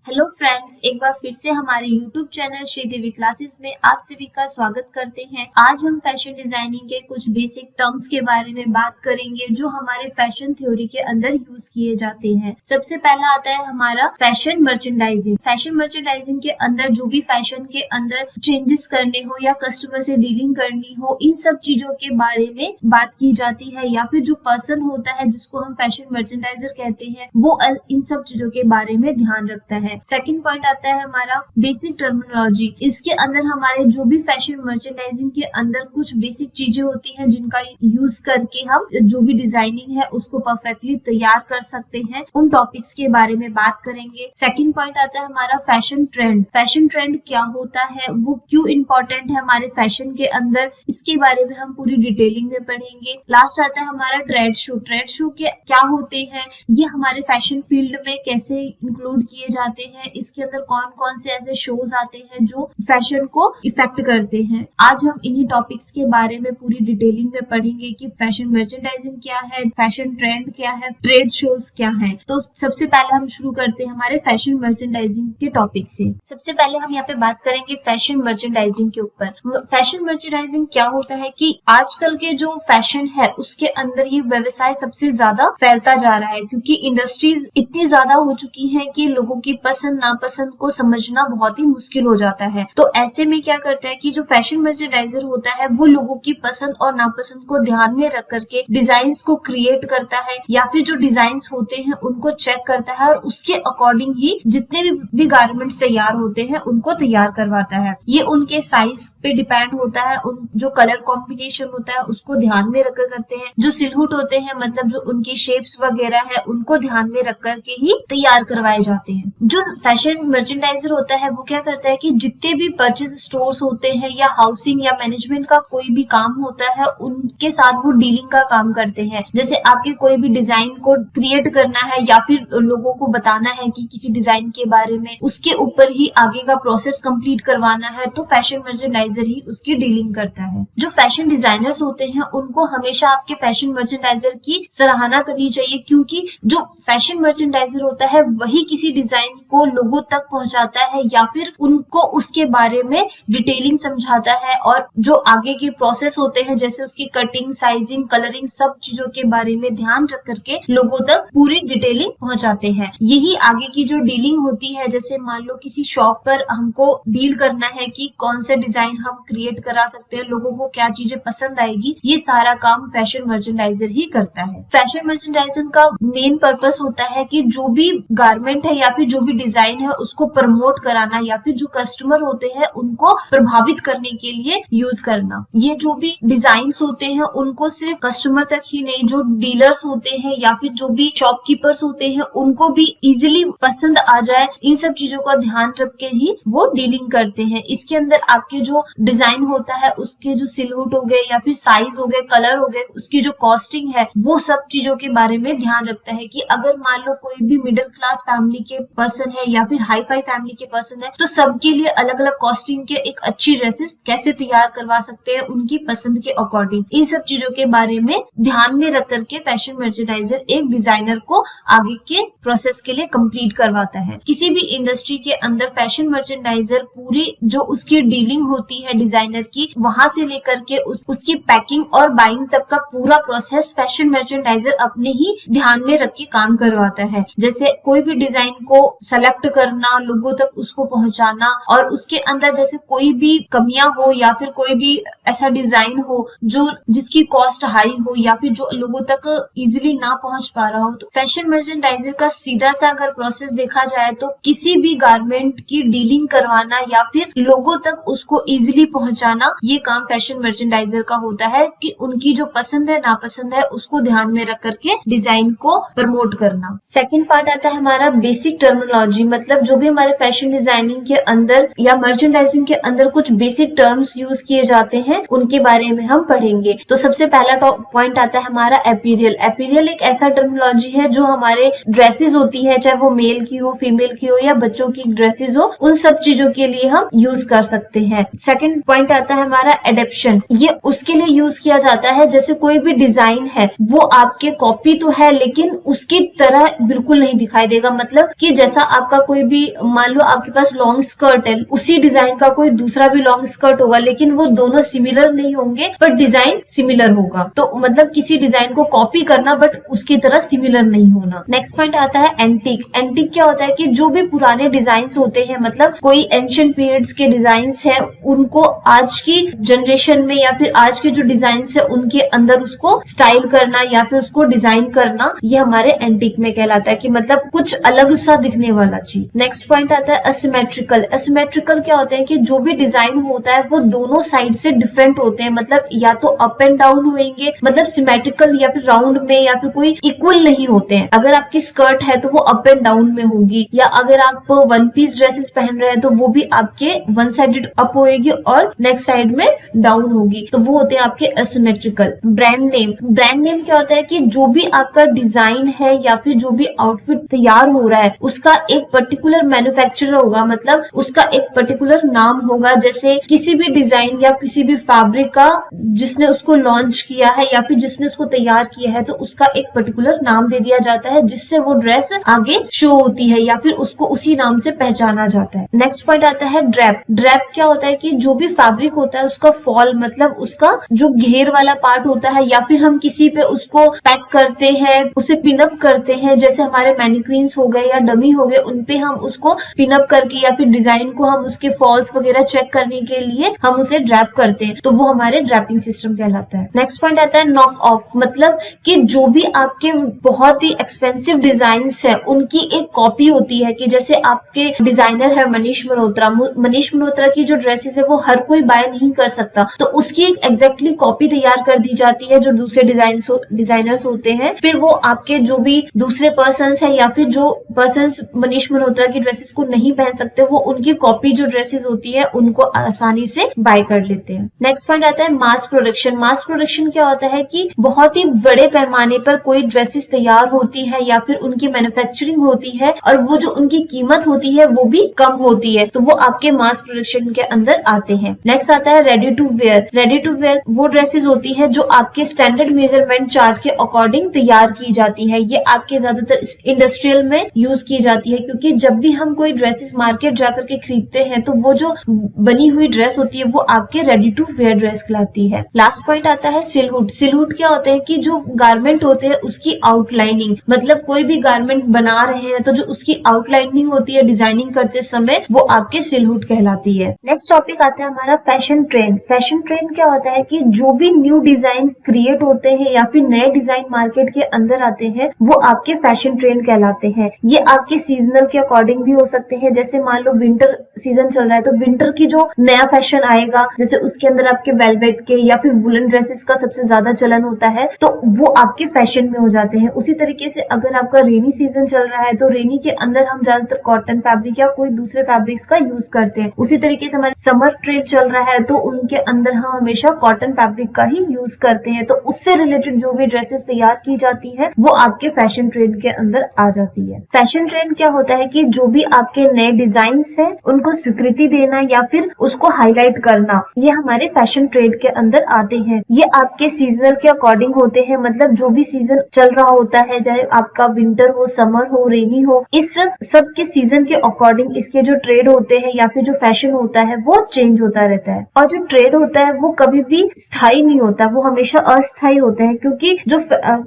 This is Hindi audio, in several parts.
हेलो फ्रेंड्स, एक बार फिर से हमारे YouTube चैनल श्रीदेवी क्लासेस में आप सभी का स्वागत करते हैं। आज हम फैशन डिजाइनिंग के कुछ बेसिक टर्म्स के बारे में बात करेंगे जो हमारे फैशन थ्योरी के अंदर यूज किए जाते हैं। सबसे पहला आता है हमारा फैशन मर्चेंडाइजिंग। फैशन मर्चेंडाइजिंग के अंदर जो भी फैशन के अंदर चेंजेस करने हो या कस्टमर से डीलिंग करनी हो, इन सब चीजों के बारे में बात की जाती है, या फिर जो पर्सन होता है जिसको हम फैशन मर्चेंडाइजर कहते हैं वो इन सब चीजों के बारे में ध्यान रखता है। सेकंड पॉइंट आता है हमारा बेसिक टर्मिनोलॉजी। इसके अंदर हमारे जो भी फैशन मर्चेंडाइजिंग के अंदर कुछ बेसिक चीजें होती हैं जिनका यूज करके हम जो भी डिजाइनिंग है उसको परफेक्टली तैयार कर सकते हैं, उन टॉपिक्स के बारे में बात करेंगे। सेकंड पॉइंट आता है हमारा फैशन ट्रेंड। फैशन ट्रेंड क्या होता है, वो क्यों इम्पोर्टेंट है हमारे फैशन के अंदर, इसके बारे में हम पूरी डिटेलिंग में पढ़ेंगे। लास्ट आता है हमारा ट्रेड शो। ट्रेड शो क्या होते हैं, ये हमारे फैशन फील्ड में कैसे इंक्लूड किए जाते हैं, इसके अंदर कौन कौन से ऐसे शोज आते हैं जो फैशन को इफेक्ट करते हैं। आज हम इन्हीं टॉपिक्स के बारे में पूरी डिटेलिंग में पढ़ेंगे कि फैशन मर्चेंडाइजिंग क्या है, फैशन ट्रेंड क्या है, ट्रेड शोज क्या है। तो सबसे पहले हम शुरू करते हैं हमारे फैशन मर्चेंडाइजिंग के टॉपिक से। सबसे पहले हम यहाँ पे बात करेंगे फैशन मर्चेंडाइजिंग के ऊपर। फैशन मर्चेंडाइजिंग क्या होता है कि आजकल के जो फैशन है उसके अंदर ये व्यवसाय सबसे ज्यादा फैलता जा रहा है, क्योंकि इंडस्ट्रीज इतनी ज्यादा हो चुकी हैं कि लोगों की पसंद नापसंद को समझना बहुत ही मुश्किल हो जाता है। तो ऐसे में क्या करता है कि जो फैशन मर्चेंडाइजर होता है वो लोगों की पसंद और नापसंद को ध्यान में रख करके डिजाइन्स को क्रिएट करता है, या फिर जो डिजाइन्स होते हैं उनको चेक करता है और उसके अकॉर्डिंग ही जितने भी गारमेंट्स तैयार होते हैं उनको तैयार करवाता है। ये उनके साइज पे डिपेंड होता है, उन जो कलर कॉम्बिनेशन होता है उसको ध्यान में रखकर करते हैं। जो सिलहुट होते हैं, मतलब जो उनकी शेप्स वगैरह है उनको ध्यान में रख करके ही तैयार करवाए जाते हैं। जो फैशन मर्चेंडाइजर होता है वो क्या करता है कि जितने भी परचेज स्टोर्स होते हैं या हाउसिंग या मैनेजमेंट का कोई भी काम होता है उनके साथ वो डीलिंग का काम करते हैं। जैसे आपके कोई भी डिजाइन को क्रिएट करना है या फिर लोगों को बताना है कि किसी डिजाइन के बारे में, उसके ऊपर ही आगे का प्रोसेस कंप्लीट करवाना है, तो फैशन मर्चेंडाइजर ही उसकी डीलिंग करता है। जो फैशन डिजाइनर्स होते हैं उनको हमेशा आपके फैशन मर्चेंडाइजर की सराहना करनी चाहिए, क्योंकि जो फैशन मर्चेंडाइजर होता है वही किसी डिजाइन को लोगों तक पहुंचाता है या फिर उनको उसके बारे में डिटेलिंग समझाता है, और जो आगे के प्रोसेस होते हैं जैसे उसकी कटिंग, साइजिंग, कलरिंग, सब चीजों के बारे में ध्यान रख करके लोगों तक पूरी डिटेलिंग पहुंचाते हैं। यही आगे की जो डीलिंग होती है, जैसे मान लो किसी शॉप पर हमको डील करना है कि कौन से डिजाइन हम क्रिएट करा सकते हैं, लोगों को क्या चीजें पसंद आएगी, ये सारा काम फैशन मर्चेंडाइजर ही करता है। फैशन मर्चेंडाइजर का मेन पर्पस होता है कि जो भी गारमेंट है या फिर जो भी डिजाइन है उसको प्रमोट कराना, या फिर जो कस्टमर होते हैं उनको प्रभावित करने के लिए यूज करना। ये जो भी डिजाइन्स होते हैं उनको सिर्फ कस्टमर तक ही नहीं, जो डीलर्स होते हैं या फिर जो भी शॉपकीपर्स होते हैं उनको भी इजीली पसंद आ जाए, इन सब चीजों का ध्यान रख के ही वो डीलिंग करते हैं। इसके अंदर आपके जो डिजाइन होता है उसके जो सिलहुट हो गए या फिर साइज हो गए, कलर हो गए, उसकी जो कॉस्टिंग है, वो सब चीजों के बारे में ध्यान रखता है कि अगर मान लो कोई भी मिडिल क्लास फैमिली के पर्सन है या फिर हाई फाई फैमिली के पर्सन है, तो सबके लिए अलग अलग कॉस्टिंग के एक अच्छी ड्रेसेस कैसे तैयार करवा सकते हैं उनकी पसंद के अकॉर्डिंग, इन सब चीजों के बारे में ध्यान में रख करके फैशन मर्चेंडाइजर एक डिजाइनर को आगे के प्रोसेस के लिए कंप्लीट करवाता है। किसी भी इंडस्ट्री के अंदर फैशन मर्चेंडाइजर पूरी जो उसकी डीलिंग होती है डिजाइनर की, वहां से लेकर के उसकी पैकिंग और बाइंग तक का पूरा प्रोसेस फैशन मर्चेंडाइजर अपने ही ध्यान में रख के काम करवाता है। जैसे कोई भी डिजाइन को सेलेक्ट करना, लोगों तक उसको पहुंचाना, और उसके अंदर जैसे कोई भी कमियां हो या फिर कोई भी ऐसा डिजाइन हो जो जिसकी कॉस्ट हाई हो या फिर जो लोगों तक इजीली ना पहुंच पा रहा हो, तो फैशन मर्चेंडाइजर का सीधा सा अगर प्रोसेस देखा जाए तो किसी भी गारमेंट की डीलिंग करवाना या फिर लोगों तक उसको इजीली पहुंचाना, ये काम फैशन मर्चेंडाइजर का होता है कि उनकी जो पसंद है नापसंद है उसको ध्यान में रख करके डिजाइन को प्रमोट करना। सेकंड पार्ट आता है हमारा बेसिक टर्मिनोलॉजी, मतलब जो भी हमारे फैशन डिजाइनिंग के अंदर या मर्चेंडाइजिंग के अंदर कुछ बेसिक टर्म्स यूज किए जाते हैं उनके बारे में हम पढ़ेंगे। तो सबसे पहला पॉइंट आता है हमारा एपीरियल। एपीरियल एक ऐसा टर्मिनोलॉजी है जो हमारे ड्रेसेस होती है, चाहे वो मेल की हो, फीमेल की हो या बच्चों की ड्रेसेस हो, उन सब चीजों के लिए हम यूज कर सकते हैं। सेकंड पॉइंट आता है हमारा एडेप्शन। ये उसके लिए यूज किया जाता है जैसे कोई भी डिजाइन है वो आपके कॉपी तो है लेकिन उसकी तरह बिल्कुल नहीं दिखाई देगा, मतलब कि जैसा आपका कोई भी, मान लो आपके पास लॉन्ग स्कर्ट है, उसी डिजाइन का कोई दूसरा भी लॉन्ग स्कर्ट होगा, लेकिन वो दोनों सिमिलर नहीं होंगे बट डिजाइन सिमिलर होगा। तो मतलब किसी डिजाइन को कॉपी करना बट उसकी तरह सिमिलर नहीं होना। नेक्स्ट पॉइंट आता है एंटीक। एंटीक क्या होता है कि जो भी पुराने डिजाइन होते हैं, मतलब कोई एंशिएंट पीरियड्स के डिजाइन है, उनको आज की जनरेशन में या फिर आज के जो डिजाइन है उनके अंदर उसको स्टाइल करना या फिर उसको डिजाइन करना, ये हमारे एंटीक में कहलाता है कि मतलब कुछ अलग सा दिखने वाला चीज। नेक्स्ट पॉइंट आता है असिमेट्रिकल। असिमेट्रिकल क्या होता है कि जो भी डिजाइन होता है वो दोनों साइड से डिफरेंट होते हैं, मतलब या तो अप एंड डाउन होंगे, मतलब सिमेट्रिकल या फिर राउंड में, या फिर कोई इक्वल नहीं होते हैं। अगर आपकी स्कर्ट है तो वो अप एंड डाउन में होगी, या अगर आप वन पीस ड्रेसेस पहन रहे हैं तो वो भी आपके वन साइडेड अप होएगी और नेक्स्ट साइड में डाउन होगी, तो वो होते हैं आपके asymmetrical. Brand name. Brand name क्या होता है कि जो भी आपका डिजाइन है या फिर जो भी आउटफिट तैयार हो रहा है उसका एक पर्टिकुलर मैन्युफैक्चरर होगा, मतलब उसका एक पर्टिकुलर नाम होगा। जैसे किसी भी डिजाइन या किसी भी फैब्रिक का जिसने उसको लॉन्च किया है या फिर जिसने उसको तैयार किया है, तो उसका एक पर्टिकुलर नाम दे दिया जाता है जिससे वो ड्रेस आगे शो होती है या फिर उसको उसी नाम से पहचाना जाता है। नेक्स्ट पॉइंट आता है ड्रैप। ड्रैप क्या होता है कि जो भी फैब्रिक होता है उसका फॉल, मतलब उसका जो घेर वाला पार्ट होता है, या फिर हम किसी पे उसको पैक करते हैं, उसे पिनअप करते हैं, जैसे हमारे मैनिक्वीन्स हो गए या डमी हो गए, उनपे हम उसको पिनअप करके या फिर डिजाइन को हम उसके फॉल्स वगैरह चेक करने के लिए हम उसे ड्रैप करते हैं, तो वो हमारे ड्रैपिंग सिस्टम कहलाता है। नेक्स्ट पॉइंट आता है नॉक ऑफ। मतलब कि जो भी आपके बहुत ही एक्सपेंसिव डिजाइन्स है उनकी एक कॉपी होती है, कि जैसे आपके डिजाइनर है मनीष मल्होत्रा। मनीष मल्होत्रा की जो ड्रेसेस है वो हर कोई बाय नहीं कर सकता, तो उसकी एक एग्जैक्टली कॉपी तैयार कर दी जाती है जो दूसरे डिजाइनर्स होते हैं। फिर वो आपके जो भी दूसरे पर्सन्स है या फिर जो पर्सन्स मनीष मल्होत्रा की ड्रेसेस को नहीं पहन सकते, वो उनकी कॉपी जो ड्रेसेस होती है उनको आसानी से बाय कर लेते हैं। नेक्स्ट पॉइंट आता है मास प्रोडक्शन। मास प्रोडक्शन क्या होता है कि बहुत ही बड़े पैमाने पर कोई ड्रेसेस तैयार होती है या फिर उनकी मैन्युफैक्चरिंग होती है और वो जो उनकी कीमत होती है वो भी कम होती है, तो वो आपके मास प्रोडक्शन के अंदर आते हैं। नेक्स्ट आता है ready to wear. Ready to wear वो ड्रेसेस होती है जो आपके स्टैंडर्ड मेजरमेंट चार्ट के अकॉर्डिंग तैयार की जाती है। ये आपके ज्यादातर इंडस्ट्रियल में यूज की जाती है, क्योंकि जब भी हम कोई ड्रेसेस मार्केट जाकर के खरीदते हैं तो वो जो बनी हुई ड्रेस होती है वो आपके रेडी टू वेयर ड्रेस कहलाती है। लास्ट पॉइंट आता है सिलहुट। सिलहुट क्या होता है कि जो गारमेंट होते हैं उसकी आउटलाइनिंग, मतलब कोई भी गारमेंट बना रहे हैं तो जो उसकी आउटलाइनिंग होती है डिजाइनिंग करते समय, वो आपके सिलहुट कहलाती है। नेक्स्ट टॉपिक आता है हमारा फैशन ट्रेंड। फैशन ट्रेंड क्या होता है कि जो भी न्यू डिजाइन क्रिएट होते हैं या फिर नए डिजाइन मार्केट के अंदर आते हैं वो आपके फैशन ट्रेंड कहलाते हैं। ये आपके सीजनल के अकॉर्डिंग भी हो सकते हैं, जैसे मान लो विंटर सीजन चल रहा है तो विंटर की जो नया फैशन आएगा, जैसे उसके अंदर आपके वेलवेट के या फिर वुलन ड्रेसेस का सबसे ज्यादा चलन होता है, तो वो आपके फैशन में हो जाते हैं। उसी तरीके से अगर आपका रेनी सीजन चल रहा है तो रेनी के अंदर हम ज्यादातर कॉटन फैब्रिक या कोई दूसरे फैब्रिक्स का यूज करते हैं। उसी तरीके से हमारे समर ट्रेंड चल रहा है तो उनके अंदर हम हमेशा कॉटन फैब्रिक का ही यूज करते हैं, तो उससे रिलेटेड जो भी ड्रेसेस तैयार की जाती है वो आपके फैशन ट्रेंड के अंदर आ जाती है। फैशन ट्रेंड क्या होता है कि जो भी आपके नए डिजाइन्स हैं उनको स्वीकृति देना या फिर उसको हाईलाइट करना, ये हमारे फैशन ट्रेंड के अंदर आते हैं। ये आपके सीजनल के अकॉर्डिंग होते हैं, मतलब जो भी सीजन चल रहा होता है, चाहे आपका विंटर हो, समर हो, रेनी हो, इस सब के सीजन के अकॉर्डिंग इसके जो ट्रेड होते हैं या फिर जो फैशन होता है वो चेंज होता रहता है। और जो ट्रेड होता है वो कभी भी स्थायी नहीं होता, वो हमेशा अस्थायी होता है, क्योंकि जो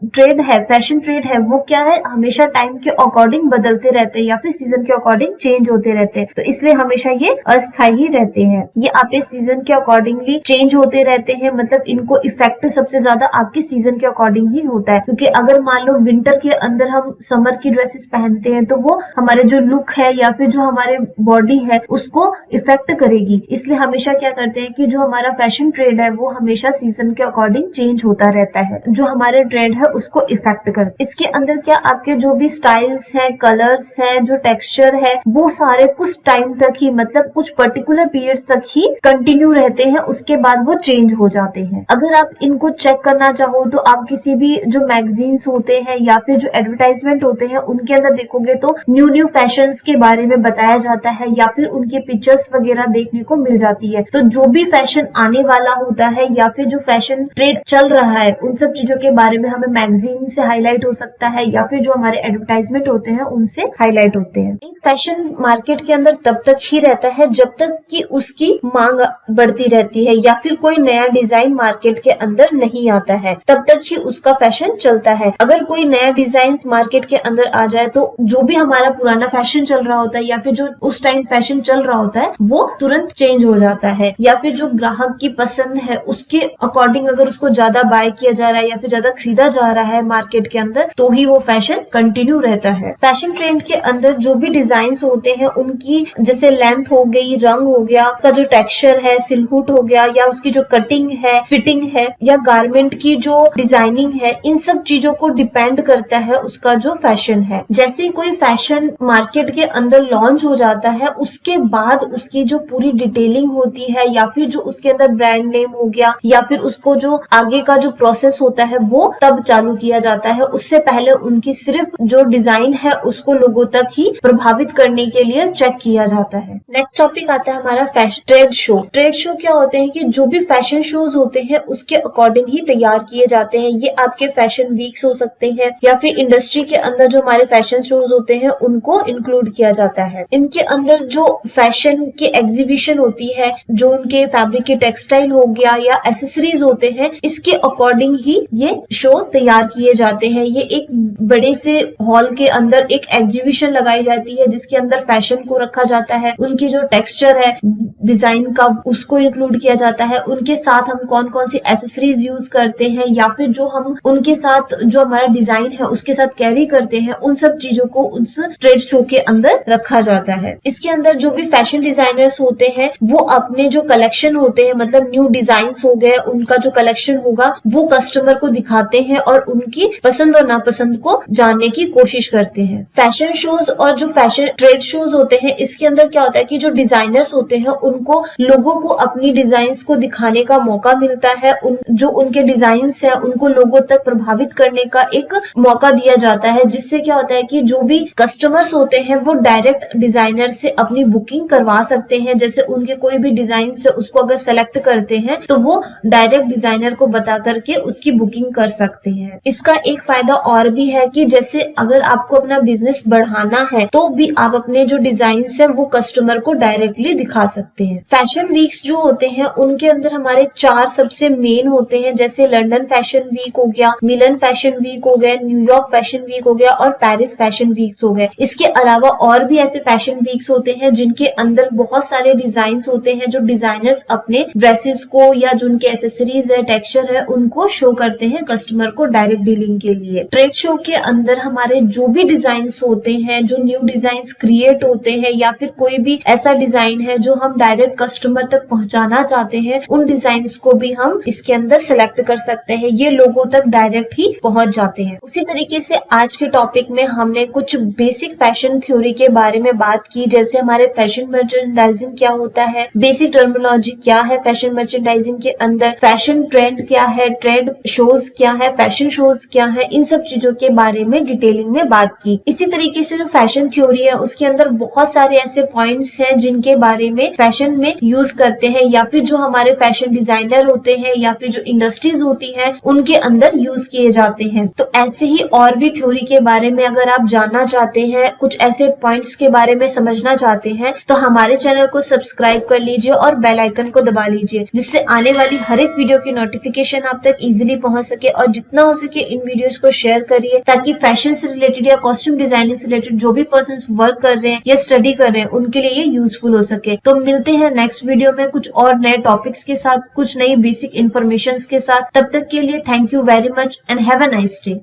ट्रेड है, फैशन ट्रेड है, वो क्या है, हमेशा टाइम के अकॉर्डिंग बदलते रहते हैं या फिर सीजन के अकॉर्डिंग चेंज होते रहते हैं, तो इसलिए हमेशा ये अस्थायी ही रहते हैं। ये आपके सीजन के अकॉर्डिंगली चेंज होते रहते हैं, मतलब इनको इफेक्ट सबसे ज्यादा आपके सीजन के अकॉर्डिंग ही होता है। क्योंकि अगर मान लो विंटर के अंदर हम समर की ड्रेसेस पहनते हैं तो वो हमारे जो लुक है या फिर जो हमारे बॉडी है उसको इफेक्ट करेगी, इसलिए हमेशा क्या करते हैं कि जो हमारा फैशन ट्रेंड है वो हमेशा सीजन के अकॉर्डिंग चेंज होता रहता है, जो हमारे ट्रेंड है उसको इफेक्ट करते। इसके अंदर क्या आपके जो भी स्टाइल्स है, कलर्स है, जो टेक्सचर है, वो सारे कुछ टाइम तक ही, मतलब कुछ पर्टिकुलर पीरियड्स तक ही कंटिन्यू रहते हैं, उसके बाद वो चेंज हो जाते हैं। अगर आप इनको चेक करना चाहो तो आप किसी भी जो मैगजीन्स होते हैं या फिर जो एडवर्टाइजमेंट होते हैं उनके अंदर देखोगे तो न्यू फैशंस के बारे में बताया जाता है या फिर उनके पिक्चर्स वगैरह देखने को मिल जाती है। तो जो भी फैशन आने वाला होता है या फिर जो फैशन ट्रेंड चल रहा है उन सब चीजों के बारे में हमें मैगजीन से हाईलाइट हो सकता है या फिर जो हमारे एडवर्टाइजमेंट होते हैं उनसे हाईलाइट हाईलाइट होते हैं। एक फैशन मार्केट के अंदर तब तक ही रहता है जब तक कि उसकी मांग बढ़ती रहती है या फिर कोई नया डिजाइन मार्केट के अंदर नहीं आता है, तब तक ही उसका फैशन चलता है। अगर कोई नया डिजाइन मार्केट के अंदर आ जाए तो जो भी हमारा पुराना फैशन चल रहा होता है या फिर जो उस टाइम फैशन चल रहा होता है वो तुरंत चेंज हो जाता है, या फिर जो ग्राहक की पसंद है उसके अकॉर्डिंग अगर उसको ज्यादा बाय किया जा रहा है या फिर ज्यादा खरीदा जा रहा है मार्केट के अंदर तो ही वो फैशन कंटिन्यू रहता है। फैशन ट्रेंड के अंदर जो भी डिजाइन होते हैं उनकी जैसे लेंथ हो गई, रंग हो गया, उसका जो टेक्सचर है, सिलहुट हो गया, या उसकी जो कटिंग है, फिटिंग है, या गारमेंट की जो डिजाइनिंग है, इन सब चीजों को डिपेंड करता है उसका जो फैशन है। जैसे ही कोई फैशन मार्केट के अंदर लॉन्च हो जाता है उसके बाद उसकी जो पूरी डिटेलिंग होती है या फिर जो उसके अंदर ब्रांड नेम हो गया या फिर उसको जो आगे का जो प्रोसेस होता है वो तब चालू किया जाता है। उससे पहले उनकी सिर्फ जो डिजाइन है उसको लोगों तक ही प्रभावित करने के लिए चेक किया जाता है। नेक्स्ट टॉपिक आता है हमारा fashion trade show. Trade show क्या होते हैं कि जो भी फैशन शोज होते हैं उसके अकॉर्डिंग ही तैयार किए जाते हैं। ये आपके फैशन वीक्स हो सकते हैं या फिर इंडस्ट्री के अंदर जो हमारे फैशन शोज होते हैं उनको इंक्लूड किया जाता है। इनके अंदर जो फैशन की एग्जीबिशन होती है, जो उनके फैब्रिक के टेक्सटाइल हो गया या एसेसरीज होते हैं, इसके अकॉर्डिंग ही ये शो तैयार किए जाते हैं। ये एक बड़े से हॉल के अंदर एक एग्जीबिशन लगाई जाती है जिसके अंदर फैशन को रखा जाता है, उनकी जो टेक्सचर है डिजाइन का उसको इंक्लूड किया जाता है, उनके साथ हम कौन कौन सी एसेसरीज यूज करते हैं या फिर जो हम उनके साथ जो हमारा डिजाइन है उसके साथ कैरी करते हैं, उन सब चीजों को उस ट्रेड शो के अंदर रखा जाता है। इसके अंदर जो भी फैशन डिजाइनर्स होते हैं वो अपने जो कलेक्शन होते हैं, मतलब न्यू डिजाइन्स हो गए, उनका जो कलेक्शन होगा वो कस्टमर को दिखाते हैं और उनकी पसंद और नापसंद को जानने की कोशिश करते हैं। फैशन शोज और जो फैशन ट्रेड शोज होते हैं इसके अंदर क्या होता है कि जो डिजाइनर्स होते हैं उनको लोगों को अपनी डिजाइन्स को दिखाने का मौका मिलता है। जो उनके डिजाइन्स है उनको लोगों तक प्रभावित करने का एक मौका दिया जाता है, जिससे क्या होता है कि जो भी कस्टमर्स होते हैं वो डायरेक्ट डिजाइनर से अपनी बुकिंग करवा सकते हैं। जैसे उनके कोई भी डिजाइन से उसको अगर सेलेक्ट करते हैं तो वो डायरेक्ट डिजाइनर को बता करके उसकी बुकिंग कर सकते हैं। इसका एक फायदा और भी है कि जैसे अगर आपको अपना बिजनेस बढ़ाना है तो भी आप अपने जो डिजाइन है वो कस्टमर को डायरेक्टली दिखा सकते हैं। फैशन वीक्स जो होते हैं उनके अंदर हमारे 4 सबसे मेन होते हैं, जैसे लंदन फैशन वीक हो गया, मिलन फैशन वीक हो गया, न्यूयॉर्क फैशन वीक हो गया और पेरिस फैशन वीक्स हो गए। इसके अलावा और भी ऐसे फैशन वीक्स होते हैं जिनके अंदर बहुत सारे डिजाइन होते हैं जो डिजाइनर्स अपने ड्रेसेस को या जो उनके एसेसरीज है, टेक्सचर है, उनको शो करते हैं कस्टमर को डायरेक्ट डीलिंग के लिए। ट्रेड शो के अंदर हमारे जो भी डिजाइन होते हैं, जो न्यू डिजाइन क्रिएट होते हैं या फिर कोई भी ऐसा डिजाइन है जो हम डायरेक्ट कस्टमर तक पहुंचाना चाहते हैं, उन डिजाइन्स को भी हम इसके अंदर सेलेक्ट कर सकते हैं। ये लोगों तक डायरेक्ट ही पहुंच जाते हैं। उसी तरीके से आज के टॉपिक में हमने कुछ बेसिक फैशन थ्योरी के बारे में बात की, जैसे हमारे फैशन मर्चेंडाइजिंग क्या होता है, बेसिक टर्मिनोलॉजी क्या है फैशन मर्चेंडाइजिंग के अंदर, फैशन ट्रेंड क्या है, ट्रेड शोज क्या है, फैशन शोज क्या है, इन सब चीजों के बारे में डिटेलिंग में बात की। इसी तरीके से जो फैशन थ्योरी है उसके अंदर बहुत सारे ऐसे पॉइंट्स हैं जिनके बारे में फैशन में यूज करते हैं या फिर जो हमारे फैशन डिजाइनर होते हैं या फिर जो इंडस्ट्रीज होती है उनके अंदर यूज किए जाते हैं। तो ऐसे ही और भी थ्योरी के बारे में अगर आप जानना चाहते हैं, कुछ ऐसे पॉइंट्स के बारे में समझना चाहते हैं तो हमारे चैनल को सब्सक्राइब कर लीजिए और बेल आइकन को दबा लीजिए, जिससे आने वाली हर एक वीडियो की नोटिफिकेशन आप तक इजीली पहुंच सके। और जितना हो सके इन वीडियोस को शेयर करिए ताकि फैशन से रिलेटेड या कॉस्ट्यूम डिजाइनिंग से रिलेटेड जो भी पर्सन्स वर्क कर रहे हैं या स्टडी कर रहे हैं उनके लिए ये यूजफुल हो सके। तो मिलते हैं नेक्स्ट वीडियो में कुछ और नए टॉपिक्स के साथ, कुछ नई बेसिक इन्फॉर्मेशन के साथ। तब तक के लिए thank you very much and have a nice day.